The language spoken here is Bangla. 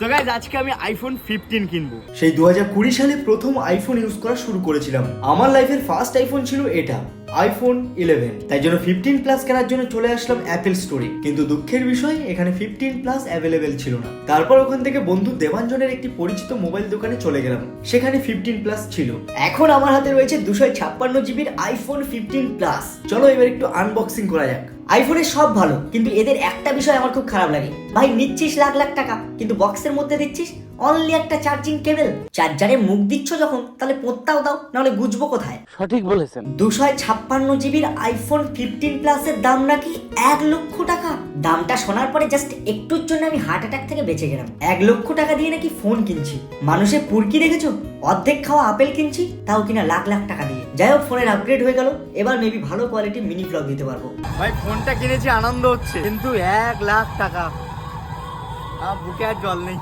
তো গাইস আজকে আমি আইফোন 15 কিনবো। সেই 2020 সালে প্রথম আইফোন ইউজ করা শুরু করেছিলাম। আমার লাইফের ফার্স্ট আইফোন ছিল এটা, আইফোন 11। তাই জন্য 15 প্লাস কেনার জন্য চলে আসলাম অ্যাপেল স্টোরে। কিন্তু দুঃখের বিষয় এখানে 15 প্লাস অ্যাভেলেবেল ছিল না। তারপর ওখান থেকে বন্ধু দেবাঞ্জনের একটি পরিচিত মোবাইল দোকানে চলে গেলাম, সেখানে 15 প্লাস ছিল। এখন আমার হাতে রয়েছে 256 জিবির আইফোন 15 প্লাস। চলো এবার একটু আনবক্সিং করা যাক। আইফোনের সব ভালো, কিন্তু এদের একটা বিষয় আমার খুব খারাপ লাগে। ভাই নিচ্ছিস লাখ লাখ টাকা, কিন্তু বক্সের মধ্যে দিচ্ছিস অনলি একটা চার্জিং কেবল। চার্জারে মুখ দিচ্ছ যখন, তাহলে পোত্তাও দাও, নাহলে বুঝবো কোথায়। সঠিক বলেছেন। 256 জিবির আইফোন 15 প্লাসের দাম নাকি 1 লক্ষ টাকা। দামটা শোনার পরে জাস্ট একটুর জন্য আমি হার্ট অ্যাটাক থেকে বেঁচে গেলাম। 1 লক্ষ টাকা দিয়ে নাকি ফোন কিনছি। মানুষের পুরকি দেখেছো? অর্ধেক খাওয়া আপেল কিনছি, তাও কিনা লাখ লাখ টাকা দিয়ে। যাই হোক, ফোনের আপগ্রেড হয়ে গেল, এবার মেবি ভালো কোয়ালিটির মিনি ব্লগ দিতে পারবো। ভাই ফোনটা কিনেছি, আনন্দ হচ্ছে, কিন্তু 1 লাখ টাকা, বুকে আর জল নেই।